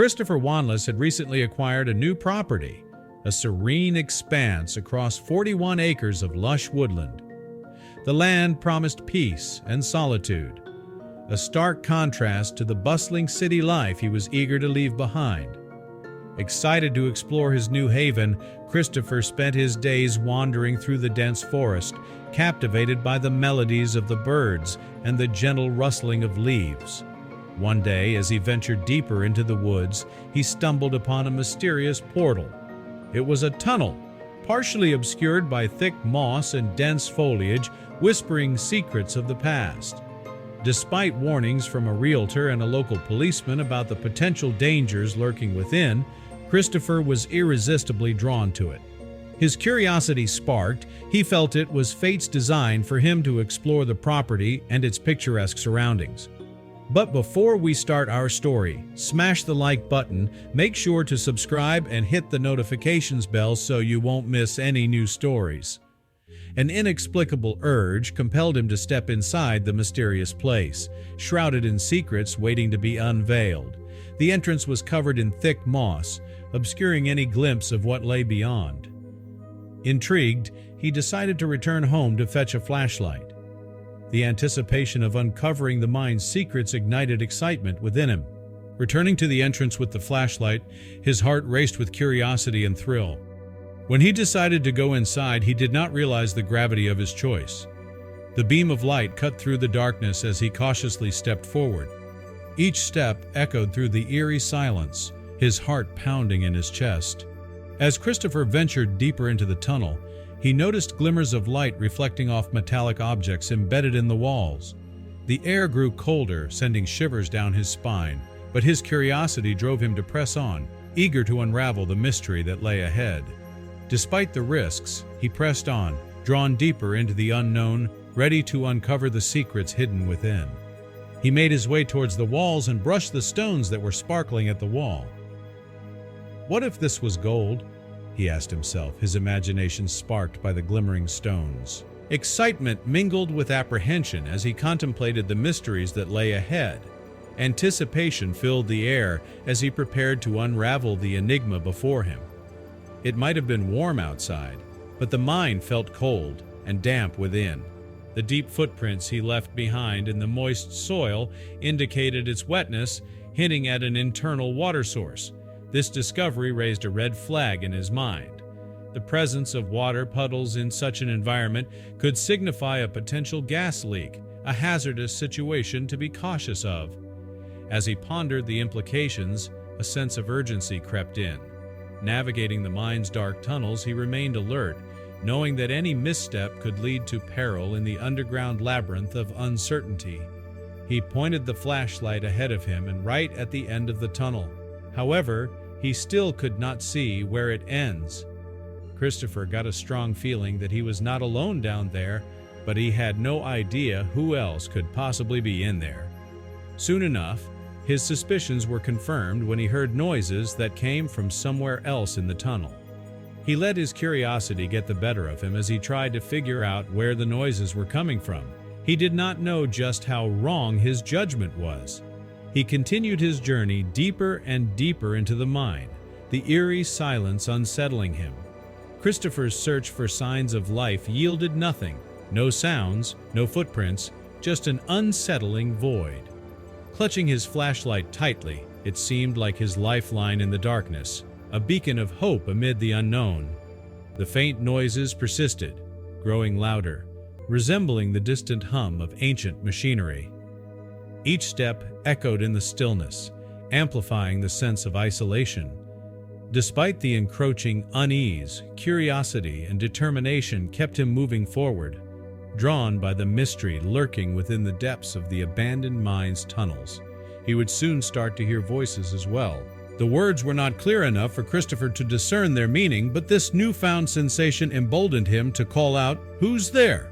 Christopher Wanless had recently acquired a new property, a serene expanse across 41 acres of lush woodland. The land promised peace and solitude, a stark contrast to the bustling city life he was eager to leave behind. Excited to explore his new haven, Christopher spent his days wandering through the dense forest, captivated by the melodies of the birds and the gentle rustling of leaves. One day, as he ventured deeper into the woods, he stumbled upon a mysterious portal. It was a tunnel, partially obscured by thick moss and dense foliage, whispering secrets of the past. Despite warnings from a realtor and a local policeman about the potential dangers lurking within, Christopher was irresistibly drawn to it. His curiosity sparked, he felt it was fate's design for him to explore the property and its picturesque surroundings. But before we start our story, smash the like button, make sure to subscribe and hit the notifications bell so you won't miss any new stories. An inexplicable urge compelled him to step inside the mysterious place, shrouded in secrets waiting to be unveiled. The entrance was covered in thick moss, obscuring any glimpse of what lay beyond. Intrigued, he decided to return home to fetch a flashlight. The anticipation of uncovering the mine's secrets ignited excitement within him. Returning to the entrance with the flashlight, his heart raced with curiosity and thrill. When he decided to go inside, he did not realize the gravity of his choice. The beam of light cut through the darkness as he cautiously stepped forward. Each step echoed through the eerie silence, his heart pounding in his chest. As Christopher ventured deeper into the tunnel, he noticed glimmers of light reflecting off metallic objects embedded in the walls. The air grew colder, sending shivers down his spine, but his curiosity drove him to press on, eager to unravel the mystery that lay ahead. Despite the risks, he pressed on, drawn deeper into the unknown, ready to uncover the secrets hidden within. He made his way towards the walls and brushed the stones that were sparkling at the wall. What if this was gold? He asked himself, his imagination sparked by the glimmering stones. Excitement mingled with apprehension as he contemplated the mysteries that lay ahead. Anticipation filled the air as he prepared to unravel the enigma before him. It might have been warm outside, but the mine felt cold and damp within. The deep footprints he left behind in the moist soil indicated its wetness, hinting at an internal water source. This discovery raised a red flag in his mind. The presence of water puddles in such an environment could signify a potential gas leak, a hazardous situation to be cautious of. As he pondered the implications, a sense of urgency crept in. Navigating the mine's dark tunnels, he remained alert, knowing that any misstep could lead to peril in the underground labyrinth of uncertainty. He pointed the flashlight ahead of him and right at the end of the tunnel. However, he still could not see where it ends. Christopher got a strong feeling that he was not alone down there, but he had no idea who else could possibly be in there. Soon enough, his suspicions were confirmed when he heard noises that came from somewhere else in the tunnel. He let his curiosity get the better of him as he tried to figure out where the noises were coming from. He did not know just how wrong his judgment was. He continued his journey deeper and deeper into the mine, the eerie silence unsettling him. Christopher's search for signs of life yielded nothing. No sounds, no footprints, just an unsettling void. Clutching his flashlight tightly, it seemed like his lifeline in the darkness, a beacon of hope amid the unknown. The faint noises persisted, growing louder, resembling the distant hum of ancient machinery. Each step echoed in the stillness, amplifying the sense of isolation. Despite the encroaching unease, curiosity and determination kept him moving forward, drawn by the mystery lurking within the depths of the abandoned mine's tunnels. He would soon start to hear voices as well. The words were not clear enough for Christopher to discern their meaning, but this newfound sensation emboldened him to call out, "Who's there?"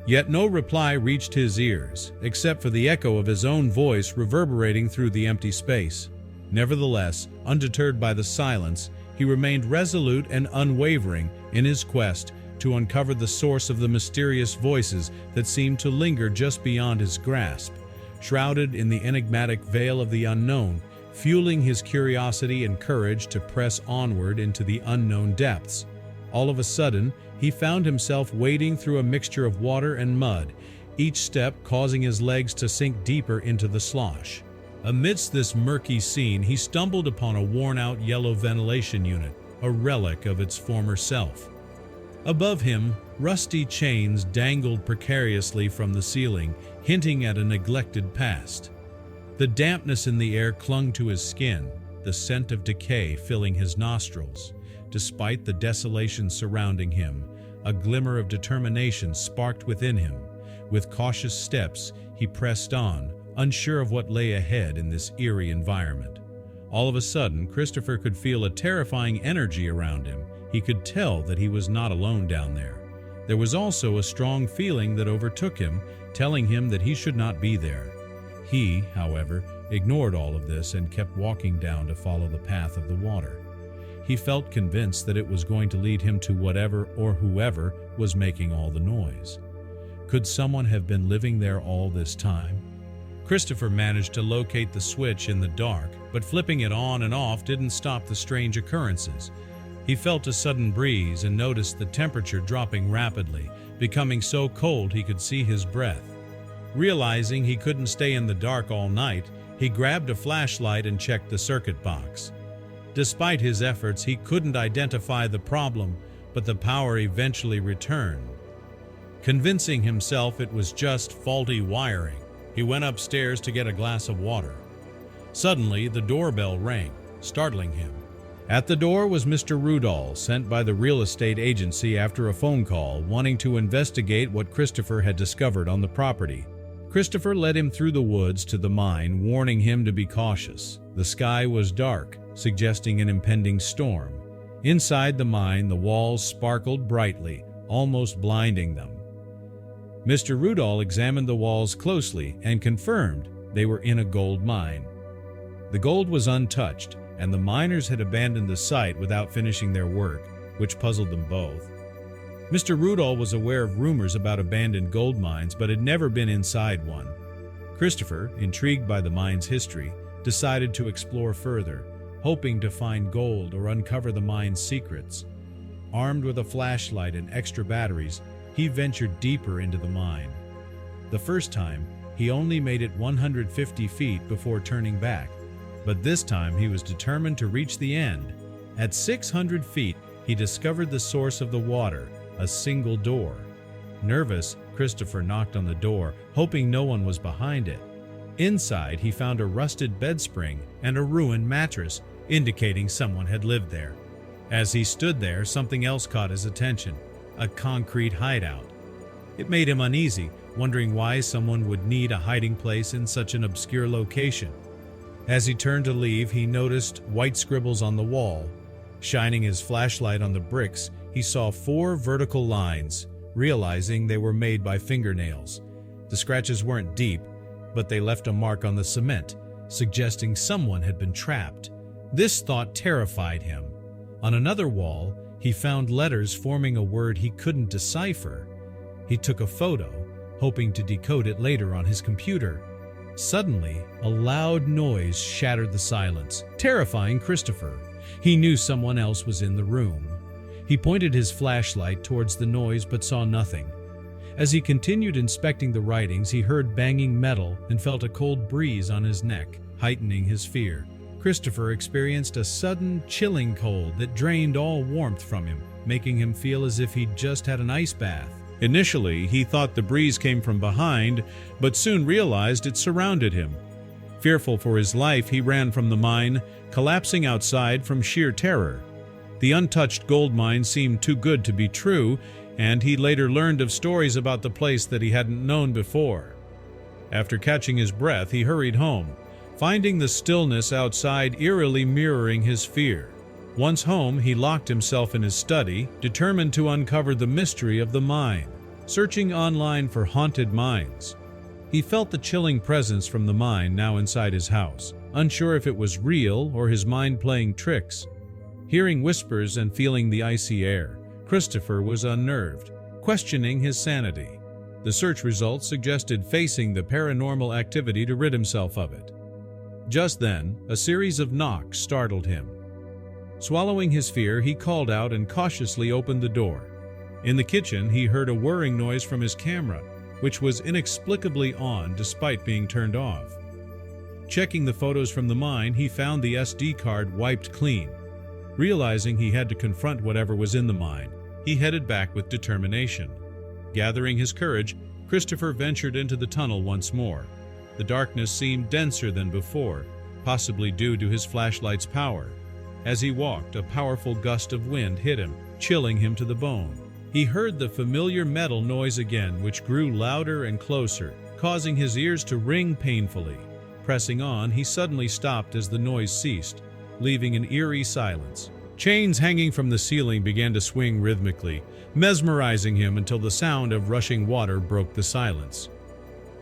Yet no reply reached his ears, except for the echo of his own voice reverberating through the empty space. Nevertheless, undeterred by the silence, he remained resolute and unwavering in his quest to uncover the source of the mysterious voices that seemed to linger just beyond his grasp. Shrouded in the enigmatic veil of the unknown, fueling his curiosity and courage to press onward into the unknown depths. All of a sudden, he found himself wading through a mixture of water and mud, each step causing his legs to sink deeper into the slosh. Amidst this murky scene, he stumbled upon a worn-out yellow ventilation unit, a relic of its former self. Above him, rusty chains dangled precariously from the ceiling, hinting at a neglected past. The dampness in the air clung to his skin, the scent of decay filling his nostrils. Despite the desolation surrounding him, a glimmer of determination sparked within him. With cautious steps, he pressed on, unsure of what lay ahead in this eerie environment. All of a sudden, Christopher could feel a terrifying energy around him. He could tell that he was not alone down there. There was also a strong feeling that overtook him, telling him that he should not be there. He, however, ignored all of this and kept walking down to follow the path of the water. He felt convinced that it was going to lead him to whatever or whoever was making all the noise. Could someone have been living there all this time? Christopher managed to locate the switch in the dark, but flipping it on and off didn't stop the strange occurrences. He felt a sudden breeze and noticed the temperature dropping rapidly, becoming so cold he could see his breath. Realizing he couldn't stay in the dark all night, he grabbed a flashlight and checked the circuit box. Despite his efforts, he couldn't identify the problem, but the power eventually returned. Convincing himself it was just faulty wiring, he went upstairs to get a glass of water. Suddenly, the doorbell rang, startling him. At the door was Mr. Rudall, sent by the real estate agency after a phone call, wanting to investigate what Christopher had discovered on the property. Christopher led him through the woods to the mine, warning him to be cautious. The sky was dark, suggesting an impending storm. Inside the mine, the walls sparkled brightly, almost blinding them. Mr. Rudall examined the walls closely and confirmed they were in a gold mine. The gold was untouched, and the miners had abandoned the site without finishing their work, which puzzled them both. Mr. Rudall was aware of rumors about abandoned gold mines, but had never been inside one. Christopher, intrigued by the mine's history, decided to explore further, hoping to find gold or uncover the mine's secrets. Armed with a flashlight and extra batteries, he ventured deeper into the mine. The first time, he only made it 150 feet before turning back, but this time he was determined to reach the end. At 600 feet, he discovered the source of the water, a single door. Nervous, Christopher knocked on the door, hoping no one was behind it. Inside, he found a rusted bed spring and a ruined mattress, indicating someone had lived there. As he stood there, something else caught his attention, a concrete hideout. It made him uneasy, wondering why someone would need a hiding place in such an obscure location. As he turned to leave, he noticed white scribbles on the wall. Shining his flashlight on the bricks, he saw 4 vertical lines, realizing they were made by fingernails. The scratches weren't deep, but they left a mark on the cement, suggesting someone had been trapped. This thought terrified him. On another wall, he found letters forming a word he couldn't decipher. He took a photo, hoping to decode it later on his computer. Suddenly, a loud noise shattered the silence, terrifying Christopher. He knew someone else was in the room. He pointed his flashlight towards the noise but saw nothing. As he continued inspecting the writings, he heard banging metal and felt a cold breeze on his neck, heightening his fear. Christopher experienced a sudden, chilling cold that drained all warmth from him, making him feel as if he'd just had an ice bath. Initially, he thought the breeze came from behind, but soon realized it surrounded him. Fearful for his life, he ran from the mine, collapsing outside from sheer terror. The untouched gold mine seemed too good to be true, and he later learned of stories about the place that he hadn't known before. After catching his breath, he hurried home, finding the stillness outside eerily mirroring his fear. Once home, he locked himself in his study, determined to uncover the mystery of the mine, searching online for haunted mines. He felt the chilling presence from the mine now inside his house, unsure if it was real or his mind playing tricks. Hearing whispers and feeling the icy air, Christopher was unnerved, questioning his sanity. The search results suggested facing the paranormal activity to rid himself of it. Just then, a series of knocks startled him. Swallowing his fear, he called out and cautiously opened the door. In the kitchen, he heard a whirring noise from his camera, which was inexplicably on despite being turned off. Checking the photos from the mine, he found the SD card wiped clean. Realizing he had to confront whatever was in the mine, he headed back with determination. Gathering his courage, Christopher ventured into the tunnel once more. The darkness seemed denser than before, possibly due to his flashlight's power. As he walked, a powerful gust of wind hit him, chilling him to the bone. He heard the familiar metal noise again, which grew louder and closer, causing his ears to ring painfully. Pressing on, he suddenly stopped as the noise ceased, leaving an eerie silence. Chains hanging from the ceiling began to swing rhythmically, mesmerizing him until the sound of rushing water broke the silence.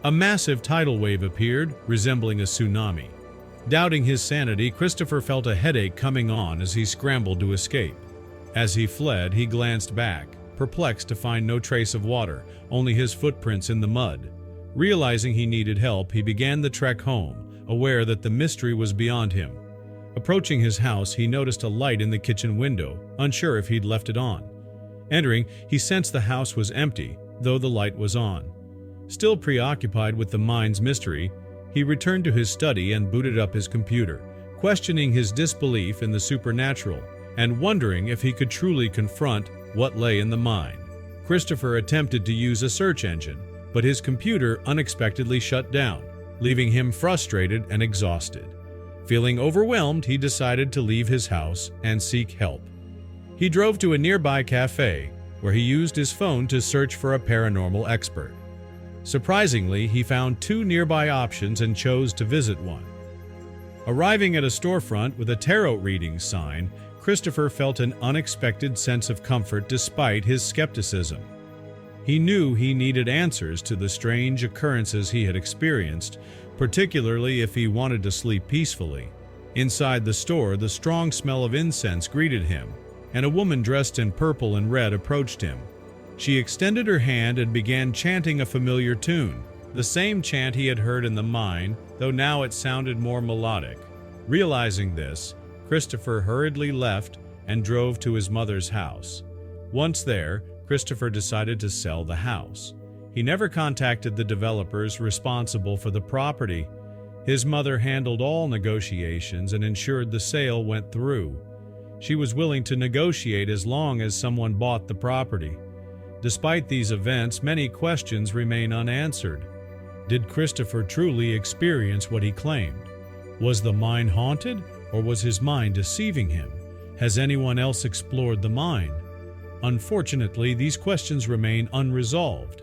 A massive tidal wave appeared, resembling a tsunami. Doubting his sanity, Christopher felt a headache coming on as he scrambled to escape. As he fled, he glanced back, perplexed to find no trace of water, only his footprints in the mud. Realizing he needed help, he began the trek home, aware that the mystery was beyond him. Approaching his house, he noticed a light in the kitchen window, unsure if he'd left it on. Entering, he sensed the house was empty, though the light was on. Still preoccupied with the mine's mystery, he returned to his study and booted up his computer, questioning his disbelief in the supernatural and wondering if he could truly confront what lay in the mine. Christopher attempted to use a search engine, but his computer unexpectedly shut down, leaving him frustrated and exhausted. Feeling overwhelmed, he decided to leave his house and seek help. He drove to a nearby cafe, where he used his phone to search for a paranormal expert. Surprisingly, he found 2 nearby options and chose to visit one. Arriving at a storefront with a tarot reading sign, Christopher felt an unexpected sense of comfort despite his skepticism. He knew he needed answers to the strange occurrences he had experienced, particularly if he wanted to sleep peacefully. Inside the store, the strong smell of incense greeted him, and a woman dressed in purple and red approached him. She extended her hand and began chanting a familiar tune, the same chant he had heard in the mine, though now it sounded more melodic. Realizing this, Christopher hurriedly left and drove to his mother's house. Once there, Christopher decided to sell the house. He never contacted the developers responsible for the property. His mother handled all negotiations and ensured the sale went through. She was willing to negotiate as long as someone bought the property. Despite these events, many questions remain unanswered. Did Christopher truly experience what he claimed? Was the mine haunted, or was his mind deceiving him? Has anyone else explored the mine? Unfortunately, these questions remain unresolved.